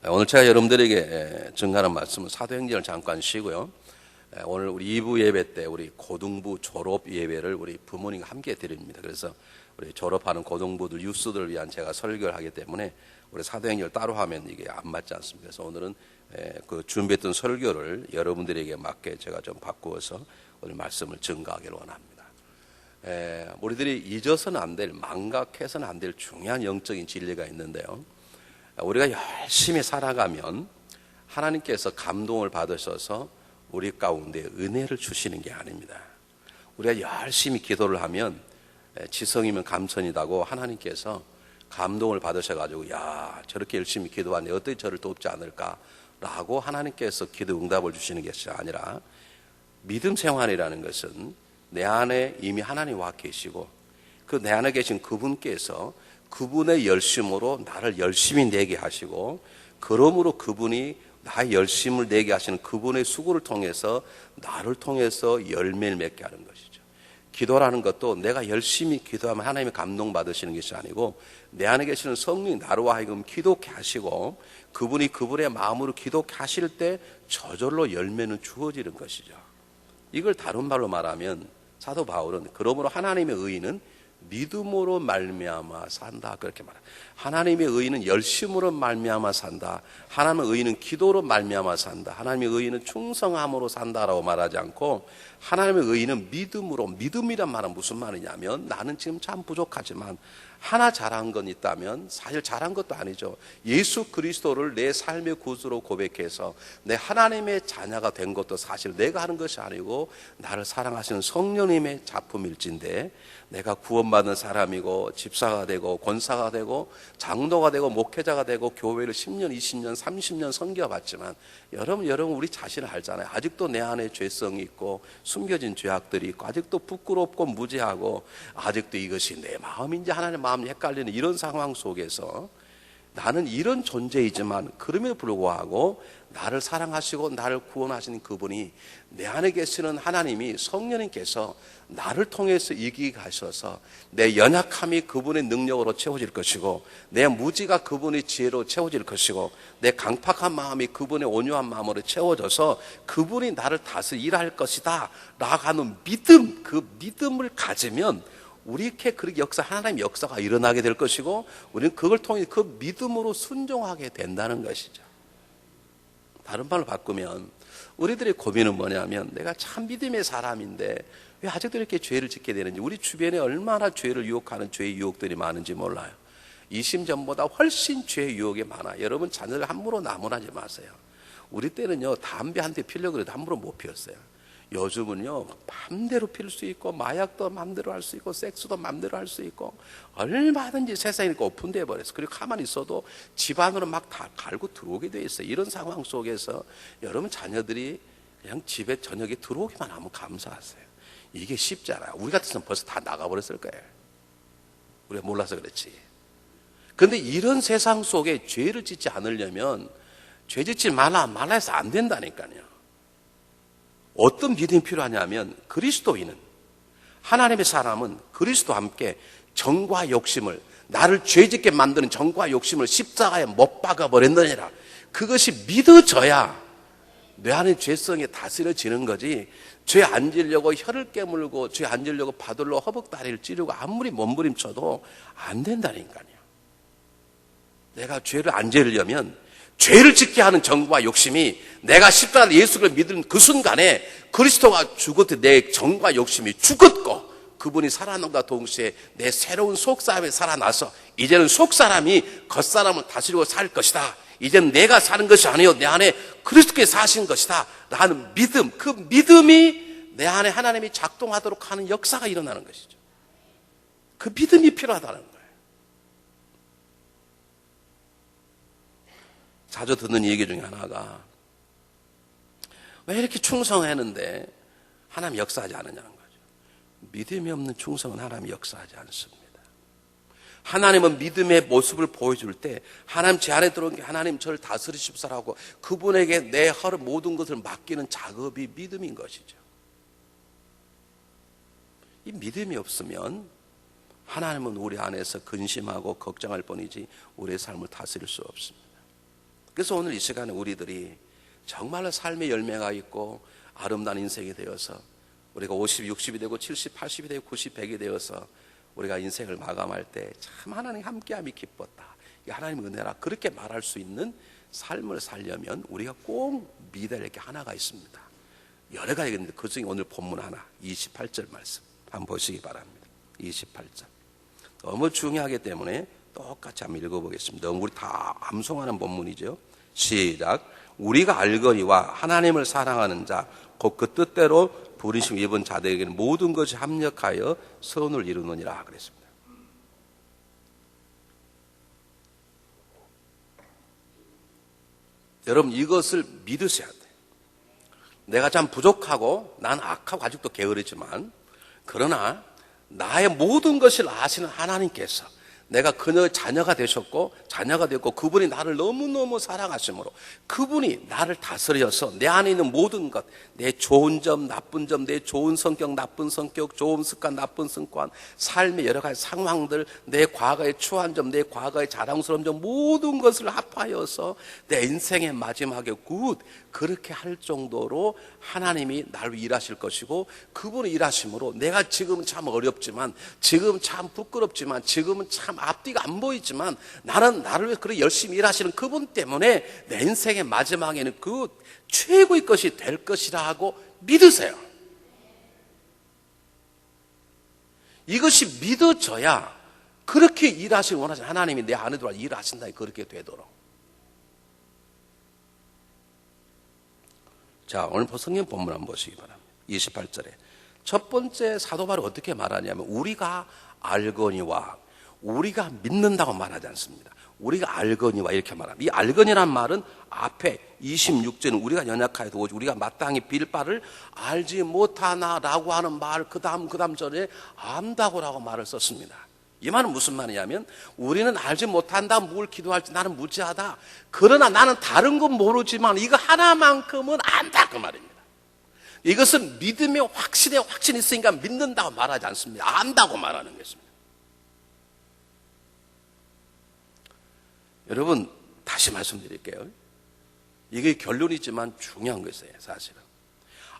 오늘 제가 여러분들에게 증가하는 말씀은 사도행전을 잠깐 쉬고요. 오늘 우리 2부 예배 때 우리 고등부 졸업 예배를 우리 부모님과 함께 드립니다. 그래서 우리 졸업하는 고등부들, 유스들을 위한 제가 설교를 하기 때문에 우리 사도행전을 따로 하면 이게 안 맞지 않습니다. 그래서 오늘은 그 준비했던 설교를 여러분들에게 맞게 제가 좀 바꾸어서 오늘 말씀을 증가하기를 원합니다. 우리들이 잊어서는 안 될, 망각해서는 안 될 중요한 영적인 진리가 있는데요. 우리가 열심히 살아가면 하나님께서 감동을 받으셔서 우리 가운데 은혜를 주시는 게 아닙니다. 우리가 열심히 기도를 하면 지성이면 감천이다고 하나님께서 감동을 받으셔가지고 야 저렇게 열심히 기도하니 어떻게 저를 돕지 않을까라고 하나님께서 기도 응답을 주시는 것이 아니라 믿음 생활이라는 것은 내 안에 이미 하나님 와 계시고 그 내 안에 계신 그분께서 그분의 열심으로 나를 열심히 내게 하시고 그러므로 그분이 나의 열심을 내게 하시는 그분의 수고를 통해서 나를 통해서 열매를 맺게 하는 것이죠. 기도라는 것도 내가 열심히 기도하면 하나님의 감동받으시는 것이 아니고 내 안에 계시는 성령이 나로 하여금 기도케 하시고 그분이 그분의 마음으로 기도케 하실 때 저절로 열매는 주어지는 것이죠. 이걸 다른 말로 말하면 사도 바울은 그러므로 하나님의 의인은 믿음으로 말미암아 산다 그렇게 말합니다. 하나님의 의인은 열심으로 말미암아 산다. 하나님의 의인은 기도로 말미암아 산다. 하나님의 의인은 충성함으로 산다라고 말하지 않고 하나님의 의인은 믿음으로. 믿음이란 말은 무슨 말이냐면 나는 지금 참 부족하지만 하나 잘한 건 있다면 사실 잘한 것도 아니죠. 예수 그리스도를 내 삶의 구주로 고백해서 내 하나님의 자녀가 된 것도 사실 내가 하는 것이 아니고 나를 사랑하시는 성령님의 작품일진데 내가 구원받은 사람이고 집사가 되고 권사가 되고 장로가 되고 목회자가 되고 교회를 10년, 20년, 30년 섬겨봤지만 여러분 우리 자신을 알잖아요. 아직도 내 안에 죄성이 있고 숨겨진 죄악들이 있고 아직도 부끄럽고 무지하고 아직도 이것이 내 마음인지 하나님의 마음이 헷갈리는 이런 상황 속에서 나는 이런 존재이지만 그럼에도 불구하고 나를 사랑하시고 나를 구원하시는 그분이 내 안에 계시는 하나님이 성령님께서 나를 통해서 이기게 하셔서 내 연약함이 그분의 능력으로 채워질 것이고 내 무지가 그분의 지혜로 채워질 것이고 내 강팍한 마음이 그분의 온유한 마음으로 채워져서 그분이 나를 다스 일할 것이다 라고 하는 믿음, 그 믿음을 가지면 우리에게 그렇게 하나님의 역사가 일어나게 될 것이고 우리는 그걸 통해 그 믿음으로 순종하게 된다는 것이죠. 다른 말로 바꾸면 우리들의 고민은 뭐냐면 내가 참 믿음의 사람인데 왜 아직도 이렇게 죄를 짓게 되는지 우리 주변에 얼마나 죄를 유혹하는 죄의 유혹들이 많은지 몰라요. 20년 전보다 훨씬 죄의 유혹이 많아요. 여러분 자녀를 함부로 나무라지 마세요. 우리 때는요 담배 한 대 피려고 해도 함부로 못 피웠어요. 요즘은요 맘대로 필 수 있고 마약도 맘대로 할 수 있고 섹스도 맘대로 할 수 있고 얼마든지 세상이 오픈되어 버렸어. 그리고 가만히 있어도 집 안으로 막 다 갈고 들어오게 돼 있어요. 이런 상황 속에서 여러분 자녀들이 그냥 집에 저녁에 들어오기만 하면 감사하세요. 이게 쉽지 않아요. 우리 같았으면 벌써 다 나가버렸을 거예요. 우리가 몰라서 그렇지. 그런데 이런 세상 속에 죄를 짓지 않으려면 죄 짓지 말라 해서 안 된다니까요. 어떤 믿음이 필요하냐면 그리스도인은 하나님의 사람은 그리스도와 함께 정과 욕심을 나를 죄짓게 만드는 정과 욕심을 십자가에 못 박아 버렸느니라. 그것이 믿어져야 내 안의 죄성이 다스려지는 거지. 죄 안 지려고 혀를 깨물고 죄 안 지려고 바들로 허벅다리를 찌르고 아무리 몸부림쳐도 안 된다니까요. 내가 죄를 안 지으려면 죄를 짓게 하는 정과 욕심이 내가 십자가 예수를 믿는 그 순간에 그리스도가 죽었을 때 내 정과 욕심이 죽었고 그분이 살아남과 동시에 내 새로운 속사람이 살아나서 이제는 속사람이 겉사람을 다스리고 살 것이다. 이제는 내가 사는 것이 아니요 내 안에 그리스도께서 사신 것이다 라는 믿음, 그 믿음이 내 안에 하나님이 작동하도록 하는 역사가 일어나는 것이죠. 그 믿음이 필요하다는 거예요. 자주 듣는 얘기 중에 하나가 왜 이렇게 충성했는데 하나님 역사하지 않느냐는 거죠. 믿음이 없는 충성은 하나님 역사하지 않습니다. 하나님은 믿음의 모습을 보여줄 때 하나님 제 안에 들어온 게 하나님 저를 다스리십사라고 그분에게 내 허를 모든 것을 맡기는 작업이 믿음인 것이죠. 이 믿음이 없으면 하나님은 우리 안에서 근심하고 걱정할 뿐이지 우리의 삶을 다스릴 수 없습니다. 그래서 오늘 이 시간에 우리들이 정말로 삶의 열매가 있고 아름다운 인생이 되어서 우리가 50, 60이 되고 70, 80이 되고 90, 100이 되어서 우리가 인생을 마감할 때 참 하나님 함께함이 기뻤다, 이 하나님의 은혜라, 그렇게 말할 수 있는 삶을 살려면 우리가 꼭 믿어야 할 게 하나가 있습니다. 여러 가지가 있는데 그중에 오늘 본문 하나 28절 말씀 한번 보시기 바랍니다. 28절 너무 중요하기 때문에 똑같이 한번 읽어보겠습니다. 우리 다 암송하는 본문이죠. 시작. 우리가 알거니와 하나님을 사랑하는 자 곧 그 뜻대로 부르심 입은 자들에게는 모든 것이 합력하여 선을 이루느니라 그랬습니다. 여러분, 이것을 믿으셔야 돼요. 내가 참 부족하고 난 악하고 아직도 게으르지만, 그러나 나의 모든 것을 아시는 하나님께서 내가 그녀의 자녀가 되셨고 자녀가 됐고 그분이 나를 너무너무 사랑하심으로 그분이 나를 다스려서 내 안에 있는 모든 것, 내 좋은 점, 나쁜 점, 내 좋은 성격, 나쁜 성격, 좋은 습관, 나쁜 습관, 삶의 여러 가지 상황들, 내 과거의 추한 점, 내 과거의 자랑스러운 점, 모든 것을 합하여서 내 인생의 마지막에 그렇게 할 정도로 하나님이 나를 일하실 것이고, 그분이 일하심으로 내가 지금 참 어렵지만, 지금 참 부끄럽지만, 지금은 참 앞뒤가 안 보이지만 나는 나를 위해서 그렇게 열심히 일하시는 그분 때문에 내 인생의 마지막에는 그 최고의 것이 될 것이라 하고 믿으세요. 이것이 믿어져야 그렇게 일하시길 원하시는 하나님이 내 안에 들어와 일하신다, 그렇게 되도록. 자, 오늘 성경 본문 한번 보시기 바랍니다. 28절에 첫 번째 사도 바울이 어떻게 말하냐면 우리가 알거니와, 우리가 믿는다고 말하지 않습니다. 우리가 알거니와 이렇게 말합니다. 이 알거니란 말은 앞에 26절은 우리가 연약하여도 우리가 마땅히 빌 바를 알지 못하나라고 하는 말, 그 다음 절에 안다고라고 말을 썼습니다. 이 말은 무슨 말이냐면 우리는 알지 못한다, 뭘 기도할지 나는 무지하다, 그러나 나는 다른 건 모르지만 이거 하나만큼은 안다, 그 말입니다. 이것은 믿음의 확신이 있으니까 믿는다고 말하지 않습니다. 안다고 말하는 것입니다. 여러분, 다시 말씀드릴게요. 이게 결론이지만 중요한 것이에요, 사실은.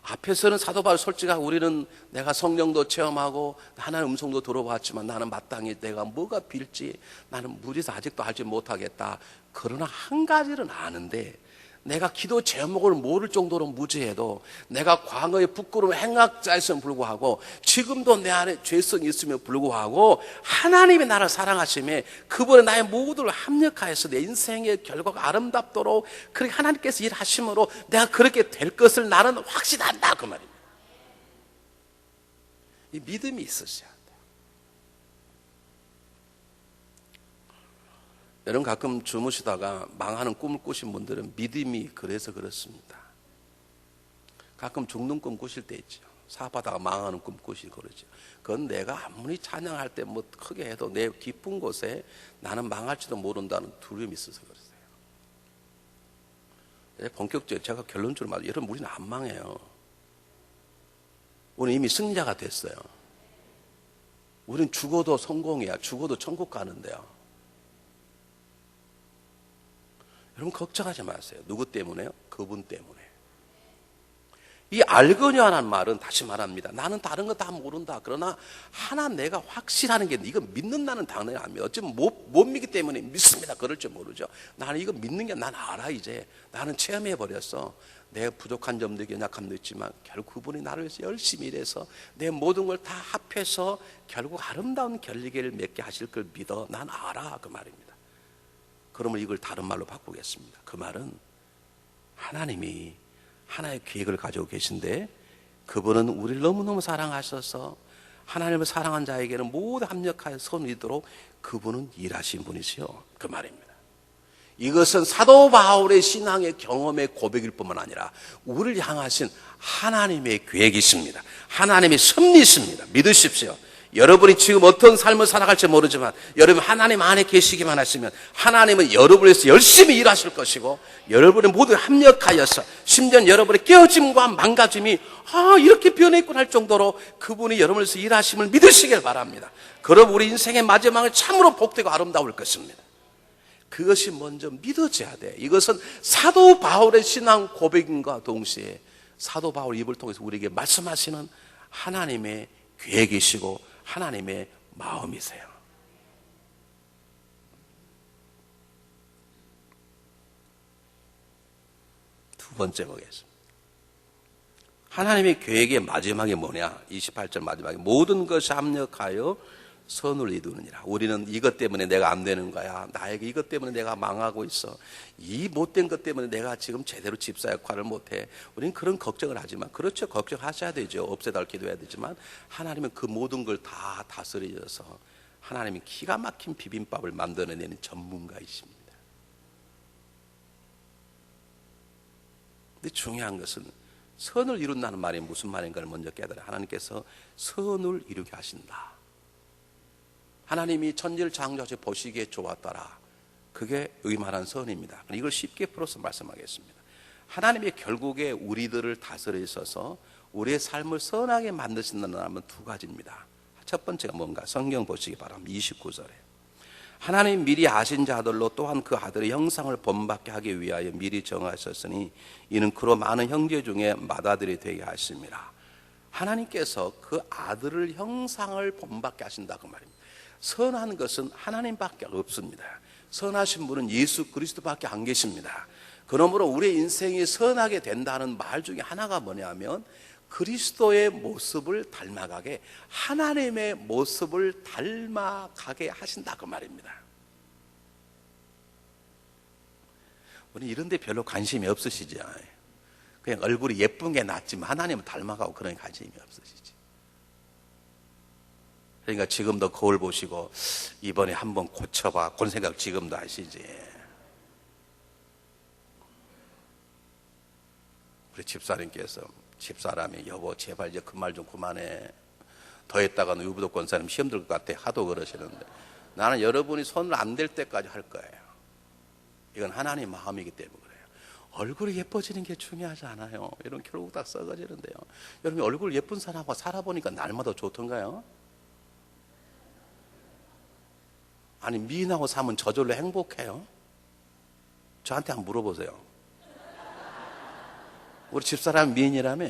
앞에서는 사도 바울 솔직하고 우리는 내가 성령도 체험하고 하나님의 음성도 들어봤지만 나는 마땅히 내가 뭐가 빌지 나는 무지해서 아직도 알지 못하겠다. 그러나 한 가지는 아는데, 내가 기도 제목을 모를 정도로 무지해도, 내가 과거에 부끄러운 행악자였음에 불구하고 지금도 내 안에 죄성이 있음에 불구하고 하나님이 나를 사랑하심에 그분의 나의 모두를 합력하여서 내 인생의 결과가 아름답도록 그렇게 하나님께서 일하심으로 내가 그렇게 될 것을 나는 확신한다, 그 말입니다. 이 믿음이 있으셔야 돼요. 여러분, 가끔 주무시다가 망하는 꿈을 꾸신 분들은 믿음이 그래서 그렇습니다. 가끔 죽는 꿈 꾸실 때 있죠. 사업하다가 망하는 꿈 꾸시고 그러죠. 그건 내가 아무리 찬양할 때 뭐 크게 해도 내 깊은 곳에 나는 망할지도 모른다는 두려움이 있어서 그러세요. 본격적으로 제가 결론적으로 말해요. 여러분, 우리는 안 망해요. 우리는 이미 승자가 됐어요. 우리는 죽어도 성공이야. 죽어도 천국 가는데요. 여러분, 걱정하지 마세요. 누구 때문에요? 그분 때문에. 이 알거니와라는 말은 다시 말합니다. 나는 다른 거 다 모른다. 그러나 하나 내가 확실하는 게, 이거 믿는다는 당연히 압니다. 어쩌면 못 믿기 때문에 믿습니다. 그럴 줄 모르죠. 나는 이거 믿는 게 난 알아. 이제 나는 체험해버렸어. 내 부족한 점도 연약함도 있지만 결국 그분이 나를 위해서 열심히 일해서 내 모든 걸 다 합해서 결국 아름다운 결리계를 맺게 하실 걸 믿어. 난 알아, 그 말입니다. 그러면 이걸 다른 말로 바꾸겠습니다. 그 말은 하나님이 하나의 계획을 가지고 계신데 그분은 우리를 너무너무 사랑하셔서 하나님을 사랑한 자에게는 모두 합력하여 손을 이도록 그분은 일하신 분이시요, 그 말입니다. 이것은 사도 바울의 신앙의 경험의 고백일 뿐만 아니라 우리를 향하신 하나님의 계획이십니다. 하나님의 섭리십니다. 믿으십시오. 여러분이 지금 어떤 삶을 살아갈지 모르지만 여러분 하나님 안에 계시기만 하시면 하나님은 여러분을 위해서 열심히 일하실 것이고, 여러분이 모두 합력하여서 심지어 여러분의 깨어짐과 망가짐이 이렇게 변했구나 할 정도로 그분이 여러분을 위해서 일하심을 믿으시길 바랍니다. 그럼 우리 인생의 마지막은 참으로 복되고 아름다울 것입니다. 그것이 먼저 믿어져야 돼. 이것은 사도 바울의 신앙 고백인과 동시에 사도 바울 입을 통해서 우리에게 말씀하시는 하나님의 계획이시고 하나님의 마음이세요. 두 번째 보겠습니다. 하나님의 계획의 마지막이 뭐냐? 28절 마지막에 모든 것이 합력하여 선을 이루느니라. 우리는 이것 때문에 내가 안 되는 거야. 나에게 이것 때문에 내가 망하고 있어. 이 못된 것 때문에 내가 지금 제대로 집사 역할을 못해. 우리는 그런 걱정을 하지만, 그렇죠, 걱정하셔야 되죠. 없애달 기도해야 되지만 하나님은 그 모든 걸 다 다스리셔서 하나님이 기가 막힌 비빔밥을 만들어내는 전문가이십니다. 근데 중요한 것은 선을 이룬다는 말이 무슨 말인가를 먼저 깨달아요. 하나님께서 선을 이루게 하신다. 하나님이 천지를 창조하셔 보시기에 좋았더라. 그게 여기 말한 선입니다. 이걸 쉽게 풀어서 말씀하겠습니다. 하나님이 결국에 우리들을 다스리셔서 우리의 삶을 선하게 만드신다는 말은 두 가지입니다. 첫 번째가 뭔가 성경 보시기 바랍니다. 29절에 하나님 미리 아신 자들로 또한 그 아들의 형상을 본받게 하기 위하여 미리 정하셨으니 이는 그로 많은 형제 중에 맏아들이 되게 하십니다. 하나님께서 그 아들을 형상을 본받게 하신다 그 말입니다. 선한 것은 하나님밖에 없습니다. 선하신 분은 예수 그리스도밖에 안 계십니다. 그러므로 우리의 인생이 선하게 된다는 말 중에 하나가 뭐냐면 그리스도의 모습을 닮아가게, 하나님의 모습을 닮아가게 하신다 그 말입니다. 우리 이런 데 별로 관심이 없으시죠? 그냥 얼굴이 예쁜 게 낫지만 하나님을 닮아가고 그런 관심이 없으시지. 그러니까 지금도 거울 보시고 이번에 한번 고쳐봐 그런 생각 지금도 하시지. 우리 집사님께서 집사람이 여보 제발 이제 그 말 좀 그만해. 더 했다가는 유부도 권사님 시험 들 것 같아 하도 그러시는데 나는 여러분이 손을 안 댈 때까지 할 거예요. 이건 하나님 마음이기 때문에 그래요. 얼굴이 예뻐지는 게 중요하지 않아요. 여러분 결국 다 썩어지는데요. 여러분 얼굴 예쁜 사람과 살아보니까 날마다 좋던가요? 아니 미인하고 사면 저절로 행복해요? 저한테 한번 물어보세요. 우리 집사람 미인이라며?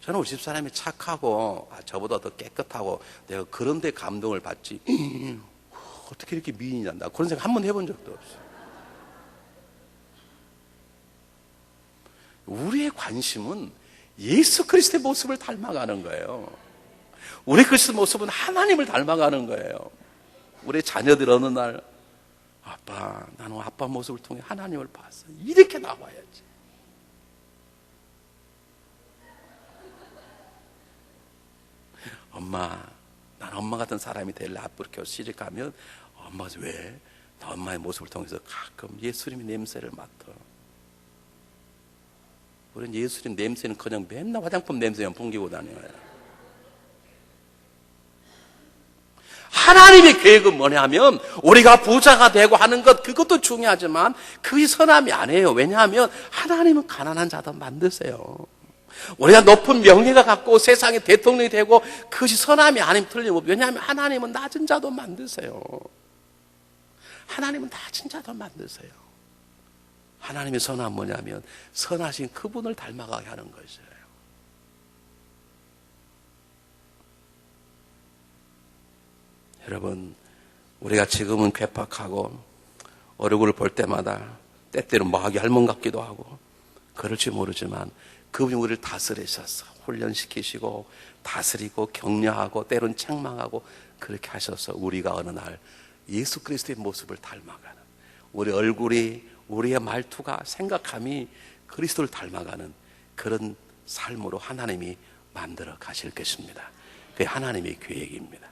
저는 우리 집사람이 착하고 저보다 더 깨끗하고 내가 그런 데 감동을 받지 어떻게 이렇게 미인이 난다 그런 생각 한 번 해본 적도 없어요. 우리의 관심은 예수 그리스도의 모습을 닮아가는 거예요. 우리 그리스도 모습은 하나님을 닮아가는 거예요. 우리 자녀들 어느 날 아빠 나는 아빠 모습을 통해 하나님을 봤어 이렇게 나와야지. 엄마 난 엄마 같은 사람이 될래. 앞으로 시집 가면 엄마가 왜? 나 엄마의 모습을 통해서 가끔 예수님의 냄새를 맡아. 우리는 예수님 냄새는 그냥 맨날 화장품 냄새만 풍기고 다녀요. 하나님의 계획은 뭐냐면 우리가 부자가 되고 하는 것 그것도 중요하지만 그게 선함이 아니에요. 왜냐하면 하나님은 가난한 자도 만드세요. 우리가 높은 명예가 갖고 세상의 대통령이 되고 그것이 선함이 아니면 틀림없고 왜냐하면 하나님은 낮은 자도 만드세요. 하나님은 낮은 자도 만드세요. 하나님의 선함은 뭐냐면 선하신 그분을 닮아가게 하는 것이에요. 여러분 우리가 지금은 괴팍하고 얼굴을 볼 때마다 때때로 마귀 할멈 같기도 하고 그럴지 모르지만 그분이 우리를 다스리셔서 훈련시키시고 다스리고 격려하고 때론 책망하고 그렇게 하셔서 우리가 어느 날 예수 그리스도의 모습을 닮아가는 우리 얼굴이 우리의 말투가 생각함이 그리스도를 닮아가는 그런 삶으로 하나님이 만들어 가실 것입니다. 그게 하나님의 계획입니다.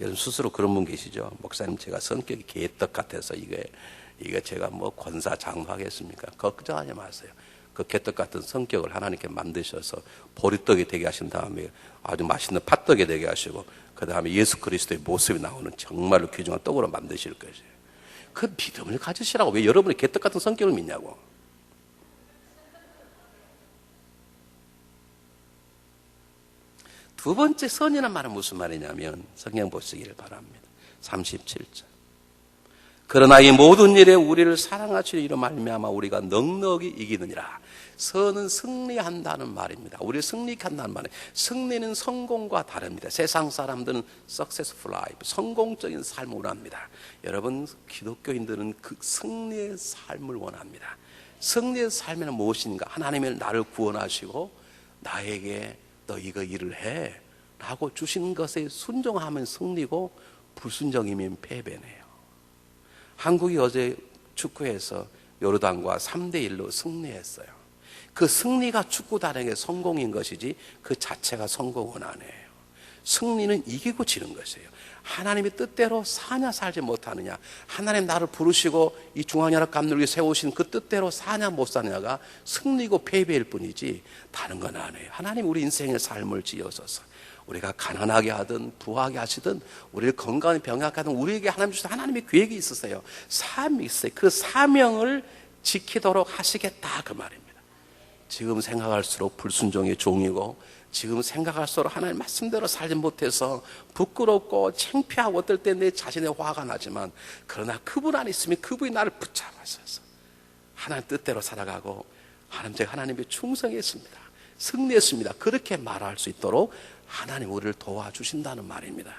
여러분 스스로 그런 분 계시죠? 목사님 제가 성격이 개떡 같아서 이게 제가 뭐 권사 장로하겠습니까? 걱정하지 마세요. 그 개떡 같은 성격을 하나님께 만드셔서 보리떡이 되게 하신 다음에 아주 맛있는 팥떡이 되게 하시고 그 다음에 예수 그리스도의 모습이 나오는 정말로 귀중한 떡으로 만드실 것이에요. 그 믿음을 가지시라고. 왜 여러분이 개떡 같은 성격을 믿냐고. 두 번째 선이라는 말은 무슨 말이냐면 성경 보시기를 바랍니다. 37절. 그러나 이 모든 일에 우리를 사랑하시는 이로 말미암아 우리가 넉넉히 이기느니라. 선은 승리한다는 말입니다. 우리를 승리케 한다는 말이에요. 승리는 성공과 다릅니다. 세상 사람들은 successful life, 성공적인 삶을 원합니다. 여러분 기독교인들은 그 승리의 삶을 원합니다. 승리의 삶에는 무엇인가? 하나님이 나를 구원하시고 나에게 너 이거 일을 해 라고 주시는 것에 순종하면 승리고 불순종이면 패배네요. 한국이 어제 축구에서 요르단과 3대1로 승리했어요. 그 승리가 축구단에게 성공인 것이지 그 자체가 성공은 아니에요. 승리는 이기고 지는 것이에요. 하나님의 뜻대로 사냐 살지 못하느냐, 하나님 나를 부르시고 이 중앙연합 감독이 세우신 그 뜻대로 사냐 못 사냐가 승리고 패배일 뿐이지 다른 건 아니에요. 하나님 우리 인생의 삶을 지어서서 우리가 가난하게 하든 부하게 하시든 우리를 건강하게 병약하게 하든 우리에게 하나님 주신 하나님의 계획이 있으세요. 사명이 있어요. 그 사명을 지키도록 하시겠다 그 말입니다. 지금 생각할수록 불순종의 종이고 지금 생각할수록 하나님 말씀대로 살지 못해서 부끄럽고 창피하고 어떨 때 내 자신의 화가 나지만 그러나 그분 안에 있으면 그분이 나를 붙잡아서 하나님 뜻대로 살아가고 하나님의 충성했습니다. 승리했습니다. 그렇게 말할 수 있도록 하나님 우리를 도와주신다는 말입니다.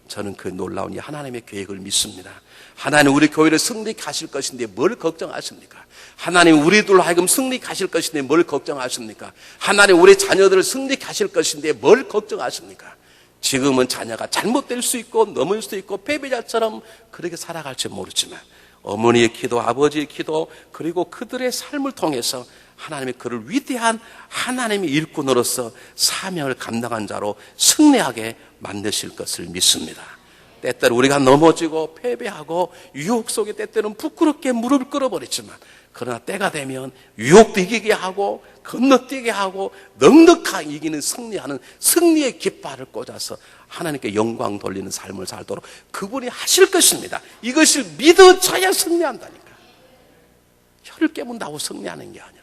저는 그 놀라운 이 하나님의 계획을 믿습니다. 하나님 우리 교회를 승리케 하실 것인데 뭘 걱정하십니까? 하나님 우리들로 하여금 승리케 하실 것인데 뭘 걱정하십니까? 하나님 우리 자녀들을 승리케 하실 것인데 뭘 걱정하십니까? 지금은 자녀가 잘못될 수 있고 넘을 수도 있고 패배자처럼 그렇게 살아갈지 모르지만 어머니의 기도, 아버지의 기도 그리고 그들의 삶을 통해서 하나님의 그를 위대한 하나님의 일꾼으로서 사명을 감당한 자로 승리하게 만드실 것을 믿습니다. 때때로 우리가 넘어지고 패배하고 유혹 속에 때때로는 부끄럽게 무릎을 꿇어버리지만 그러나 때가 되면 유혹도 이기게 하고 건너뛰게 하고 넉넉하게 이기는 승리하는 승리의 깃발을 꽂아서 하나님께 영광 돌리는 삶을 살도록 그분이 하실 것입니다. 이것을 믿어져야 승리한다니까. 혀를 깨문다고 승리하는 게 아니라.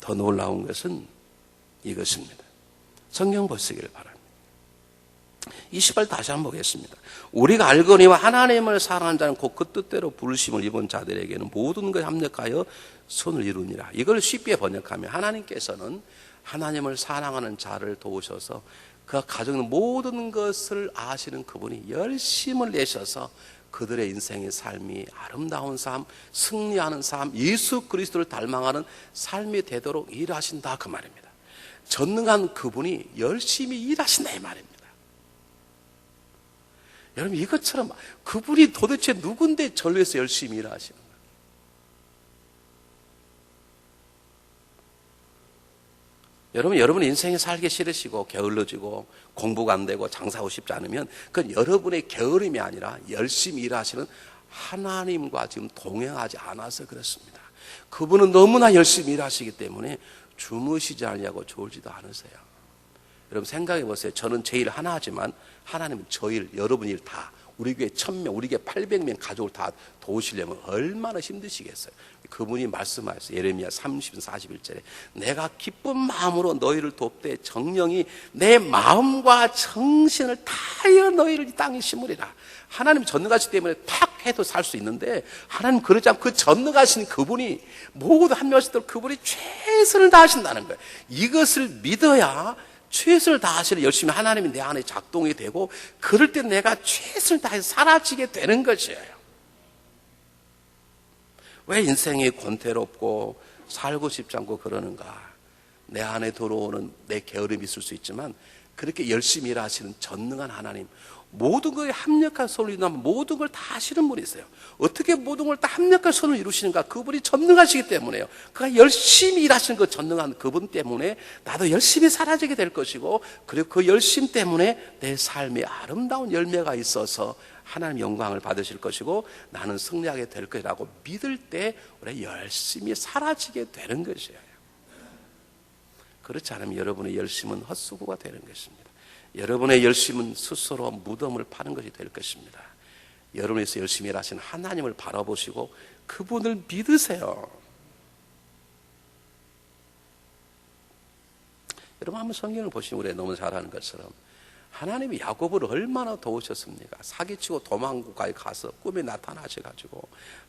더 놀라운 것은 이것입니다. 성경 보시기를 바랍니다. 20절 다시 한번 보겠습니다. 우리가 알거니와 하나님을 사랑하는 자는 곧 그 뜻대로 부르심을 입은 자들에게는 모든 것에 합력하여 선을 이루니라. 이걸 쉽게 번역하면 하나님께서는 하나님을 사랑하는 자를 도우셔서 그가 가지고 있는 모든 것을 아시는 그분이 열심을 내셔서 그들의 인생의 삶이 아름다운 삶, 승리하는 삶, 예수 그리스도를 닮아가는 삶이 되도록 일하신다 그 말입니다. 전능한 그분이 열심히 일하신다 이 말입니다. 여러분 이것처럼 그분이 도대체 누군데 전류에서 열심히 일하시는 거예요? 여러분 인생에 살기 싫으시고 게을러지고 공부가 안 되고 장사하고 싶지 않으면 그건 여러분의 게으름이 아니라 열심히 일하시는 하나님과 지금 동행하지 않아서 그렇습니다. 그분은 너무나 열심히 일하시기 때문에 주무시지 않냐고 졸지도 않으세요. 여러분 생각해 보세요. 저는 제 일 하나 하지만 하나님은 저 일, 여러분 일 다 우리 교회 1000명, 우리 교회 800명 가족을 다 도우시려면 얼마나 힘드시겠어요. 그분이 말씀하셨어요. 예레미야 30, 41절에 내가 기쁜 마음으로 너희를 돕되 정령이 내 마음과 정신을 다하여 너희를 이 땅에 심으리라. 하나님 전능하시기 때문에 탁 해도 살 수 있는데 하나님 그러지 않고 그 전능하신 그분이 모두 한 명씩 그분이 최선을 다하신다는 거예요. 이것을 믿어야 최선을 다하시는 열심히 하나님이 내 안에 작동이 되고 그럴 때 내가 최선을 다해서 사라지게 되는 것이에요. 왜 인생이 권태롭고 살고 싶지 않고 그러는가? 내 안에 들어오는 내 게으름이 있을 수 있지만 그렇게 열심히 일하시는 전능한 하나님, 모든 것에 합력한 손을 이루면 모든 걸 다 하시는 분이 있어요. 어떻게 모든 걸 다 합력한 손을 이루시는가? 그분이 전능하시기 때문에요. 그가 열심히 일하시는 그 전능한 그분 때문에 나도 열심히 사라지게 될 것이고 그리고 그 열심 때문에 내 삶에 아름다운 열매가 있어서 하나님 영광을 받으실 것이고 나는 승리하게 될 것이라고 믿을 때 우리 열심히 사라지게 되는 것이에요. 그렇지 않으면 여러분의 열심은 헛수고가 되는 것입니다. 여러분의 열심은 스스로 무덤을 파는 것이 될 것입니다. 여러분에서 열심히 일하신 하나님을 바라보시고 그분을 믿으세요. 여러분 한번 성경을 보시면 우리 너무 잘 아는 것처럼 하나님이 야곱을 얼마나 도우셨습니까? 사기치고 도망가에 가서 꿈에 나타나셔가지고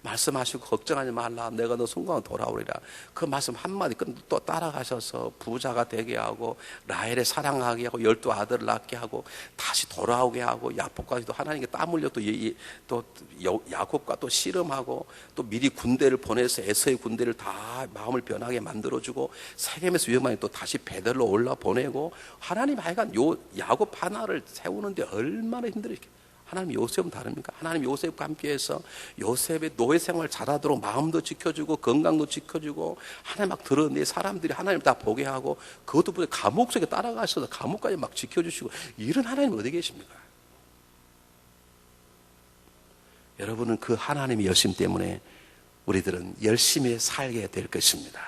말씀하시고 걱정하지 말라, 내가 너 순간 돌아오리라. 그 말씀 한마디 또 따라가셔서 부자가 되게 하고 라헬을 사랑하게 하고 12 아들을 낳게 하고 다시 돌아오게 하고 야곱까지도 하나님께 땀 흘려 또 야곱과 또 씨름하고 또 미리 군대를 보내서 에서의 군대를 다 마음을 변하게 만들어주고 세겜에서 위험하니 또 다시 베들로 올라 보내고 하나님 하여간 야곱 하나를 세우는데 얼마나 힘들었겠어요. 하나님 요셉은 다릅니까? 하나님 요셉과 함께해서 요셉의 노예 생활 잘하도록 마음도 지켜주고 건강도 지켜주고 하나님 막 들었는데 사람들이 하나님 다 보게 하고 그것도 보니 감옥 속에 따라가셔서 감옥까지 막 지켜주시고 이런 하나님 어디 계십니까? 여러분은 그 하나님의 열심 때문에 우리들은 열심히 살게 될 것입니다.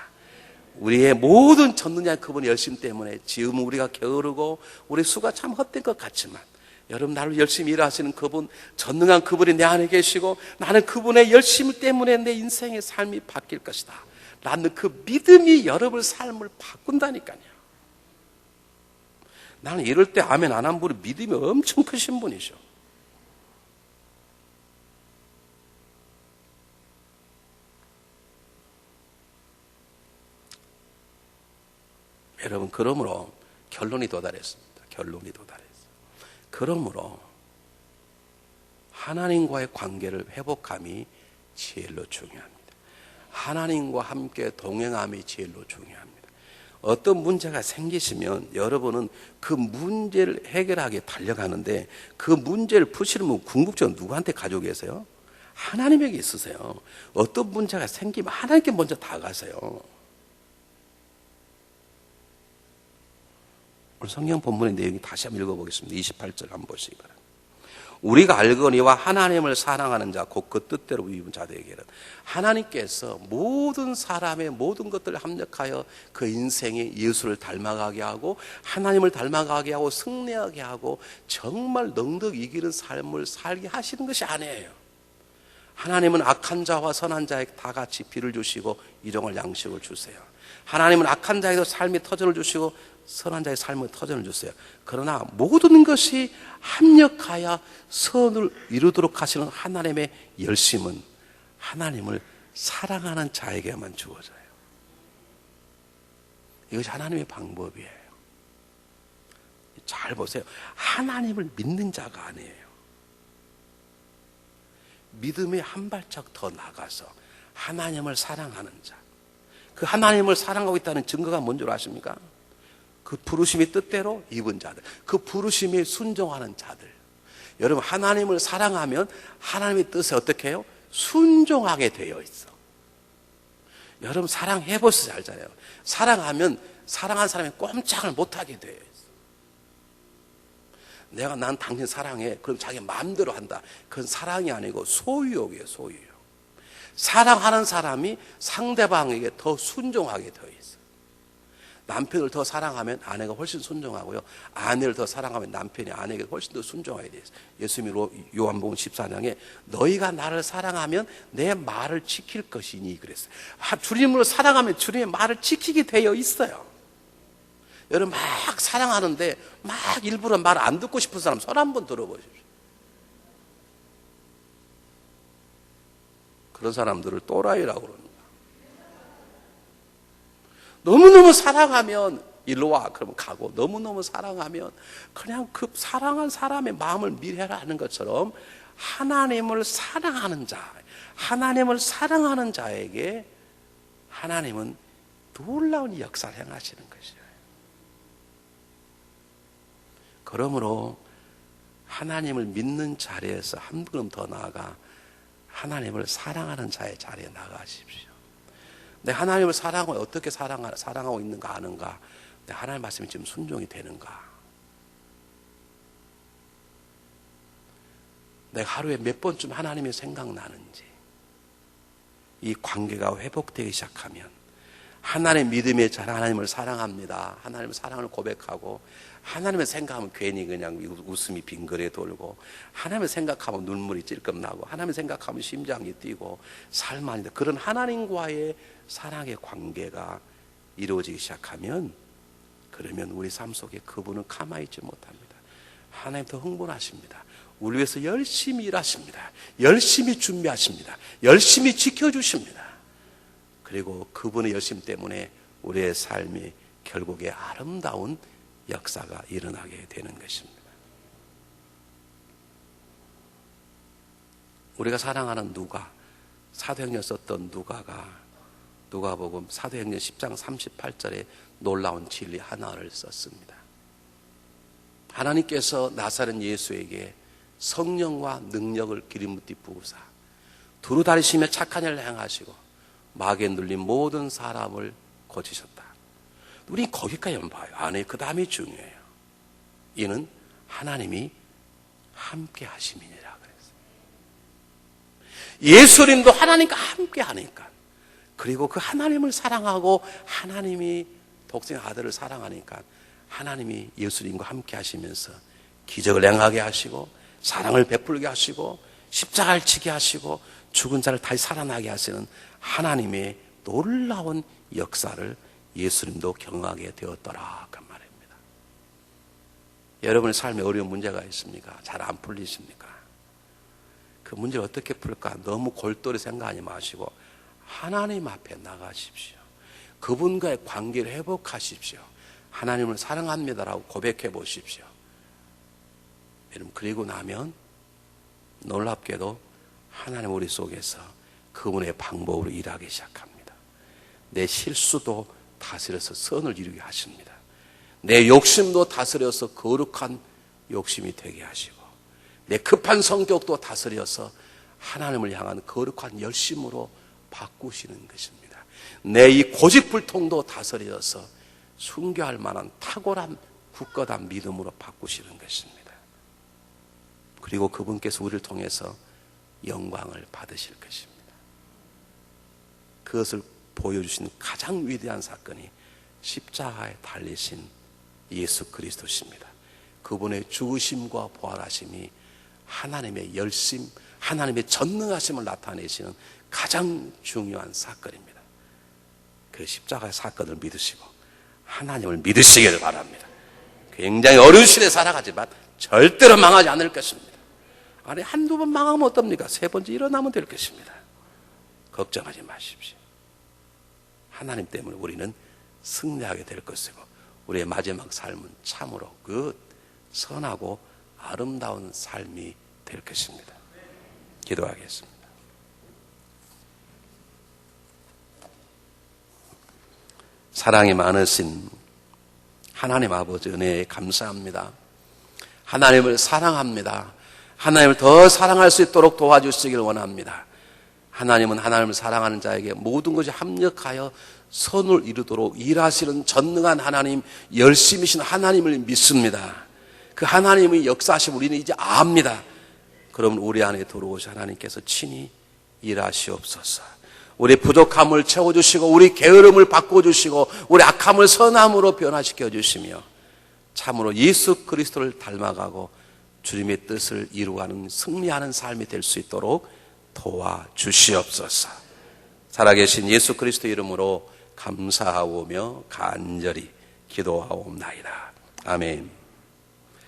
우리의 모든 전능자 그분의 열심 때문에 지금 우리가 게으르고 우리 수가 참 헛된 것 같지만 여러분 나를 열심히 일하시는 그분, 전능한 그분이 내 안에 계시고 나는 그분의 열심 때문에 내 인생의 삶이 바뀔 것이다 라는 그 믿음이 여러분의 삶을 바꾼다니까요. 나는 이럴 때 아멘 안 한 분이 믿음이 엄청 크신 분이죠. 여러분 그러므로 결론이 도달했습니다. 결론이 도달했어요. 그러므로 하나님과의 관계를 회복함이 제일로 중요합니다. 하나님과 함께 동행함이 제일로 중요합니다. 어떤 문제가 생기시면 여러분은 그 문제를 해결하게 달려가는데 그 문제를 푸시는 궁극적으로 누구한테 가지고 계세요? 하나님에게 있으세요. 어떤 문제가 생기면 하나님께 먼저 다가가세요. 오늘 성경 본문의 내용이 다시 한번 읽어보겠습니다. 28절 한번 보시기 바랍니다. 우리가 알거니와 하나님을 사랑하는 자 곧 그 뜻대로 입은 자들에게는 하나님께서 모든 사람의 모든 것들을 합력하여 그 인생에 예수를 닮아가게 하고 하나님을 닮아가게 하고 승리하게 하고 정말 넉넉 이기는 삶을 살게 하시는 것이 아니에요. 하나님은 악한 자와 선한 자에게 다 같이 비를 주시고 일용할 양식을 주세요. 하나님은 악한 자에도 삶의 터전을 주시고 선한 자의 삶의 터전을 주세요. 그러나 모든 것이 합력하여 선을 이루도록 하시는 하나님의 열심은 하나님을 사랑하는 자에게만 주어져요. 이것이 하나님의 방법이에요. 잘 보세요. 하나님을 믿는 자가 아니에요. 믿음의 한 발짝 더 나가서 하나님을 사랑하는 자. 그 하나님을 사랑하고 있다는 증거가 뭔 줄 아십니까? 그 부르심의 뜻대로 입은 자들, 그 부르심에 순종하는 자들. 여러분 하나님을 사랑하면 하나님의 뜻에 어떻게 해요? 순종하게 되어 있어. 여러분 사랑해 보셔서 알잖아요. 사랑하면 사랑한 사람이 꼼짝을 못하게 되어 있어. 난 당신 사랑해. 그럼 자기 마음대로 한다. 그건 사랑이 아니고 소유욕이에요. 소유욕. 사랑하는 사람이 상대방에게 더 순종하게 되어 있어. 남편을 더 사랑하면 아내가 훨씬 순종하고요. 아내를 더 사랑하면 남편이 아내에게 훨씬 더 순종하게 되어 있어요. 예수님이 요한복음 14장에 너희가 나를 사랑하면 내 말을 지킬 것이니 그랬어요. 주님을 사랑하면 주님의 말을 지키게 되어 있어요. 여러분 막 사랑하는데 막 일부러 말 안 듣고 싶은 사람 손 한번 들어보십시오. 그런 사람들을 또라이라고 그럽니다. 너무너무 사랑하면 일로 와 그러면 가고 너무너무 사랑하면 그냥 그 사랑한 사람의 마음을 미래라 하는 것처럼 하나님을 사랑하는 자, 하나님을 사랑하는 자에게 하나님은 놀라운 역사를 행하시는 것이에요. 그러므로 하나님을 믿는 자리에서 한 걸음 더 나아가 하나님을 사랑하는 자의 자리에 나가십시오. 내가 하나님을 사랑하고 어떻게 사랑하고 있는가 아는가? 내가 하나님 말씀이 지금 순종이 되는가? 내가 하루에 몇 번쯤 하나님이 생각나는지 이 관계가 회복되기 시작하면 하나님의 믿음의 자랑 하나님을 사랑합니다. 하나님의 사랑을 고백하고 하나님을 생각하면 괜히 그냥 웃음이 빙그레 돌고 하나님을 생각하면 눈물이 찔끔 나고 하나님을 생각하면 심장이 뛰고 삶 안에 그런 하나님과의 사랑의 관계가 이루어지기 시작하면 그러면 우리 삶 속에 그분은 가만히 있지 못합니다. 하나님 더 흥분하십니다. 우리 위해서 열심히 일하십니다. 열심히 준비하십니다. 열심히 지켜주십니다. 그리고 그분의 열심 때문에 우리의 삶이 결국에 아름다운 역사가 일어나게 되는 것입니다. 우리가 사랑하는 누가, 사도행전 썼던 누가복음 사도행전 10장 38절에 놀라운 진리 하나를 썼습니다. 하나님께서 나사렛 예수에게 성령과 능력을 기름붓이 부으사 두루다니시며 착한 일을 행하시고 마귀에 눌린 모든 사람을 고치셨다. 우리 거기까지만 봐요. 아니, 그 다음이 중요해요. 이는 하나님이 함께 하심이니라 그랬어요. 예수님도 하나님과 함께 하니까, 그리고 그 하나님을 사랑하고 하나님이 독생 아들을 사랑하니까 하나님이 예수님과 함께 하시면서 기적을 행하게 하시고 사랑을 베풀게 하시고 십자가를 지게 하시고 죽은 자를 다시 살아나게 하시는 하나님의 놀라운 역사를 예수님도 경험하게 되었더라 그 말입니다. 여러분의 삶에 어려운 문제가 있습니까? 잘 안 풀리십니까? 그 문제를 어떻게 풀까? 너무 골똘히 생각하지 마시고 하나님 앞에 나가십시오. 그분과의 관계를 회복하십시오. 하나님을 사랑합니다라고 고백해 보십시오. 여러분, 그리고 나면 놀랍게도 하나님 우리 속에서 그분의 방법으로 일하기 시작합니다. 내 실수도 다스려서 선을 이루게 하십니다. 내 욕심도 다스려서 거룩한 욕심이 되게 하시고 내 급한 성격도 다스려서 하나님을 향한 거룩한 열심으로 바꾸시는 것입니다. 내 이 고집불통도 다스려서 순교할 만한 탁월한 굳건한 믿음으로 바꾸시는 것입니다. 그리고 그분께서 우리를 통해서 영광을 받으실 것입니다. 그것을 보여주신 가장 위대한 사건이 십자가에 달리신 예수 그리스도십니다. 그분의 죽으심과 부활하심이 하나님의 열심, 하나님의 전능하심을 나타내시는 가장 중요한 사건입니다. 그 십자가의 사건을 믿으시고 하나님을 믿으시기를 바랍니다. 굉장히 어려운 시대에 살아가지만 절대로 망하지 않을 것입니다. 아니, 한두 번 망하면 어떻습니까? 세 번째 일어나면 될 것입니다. 걱정하지 마십시오. 하나님 때문에 우리는 승리하게 될 것이고 우리의 마지막 삶은 참으로 그 선하고 아름다운 삶이 될 것입니다. 기도하겠습니다. 사랑이 많으신 하나님 아버지 은혜에 감사합니다. 하나님을 사랑합니다. 하나님을 더 사랑할 수 있도록 도와주시길 원합니다. 하나님은 하나님을 사랑하는 자에게 모든 것이 합력하여 선을 이루도록 일하시는 전능한 하나님, 열심이신 하나님을 믿습니다. 그 하나님의 역사하심 우리는 이제 압니다. 그러면 우리 안에 들어오신 하나님께서 친히 일하시옵소서. 우리 부족함을 채워주시고 우리 게으름을 바꿔주시고 우리 악함을 선함으로 변화시켜 주시며 참으로 예수 그리스도를 닮아가고 주님의 뜻을 이루어가는 승리하는 삶이 될 수 있도록 도와주시옵소서. 살아계신 예수 그리스도 이름으로 감사하오며 간절히 기도하옵나이다. 아멘.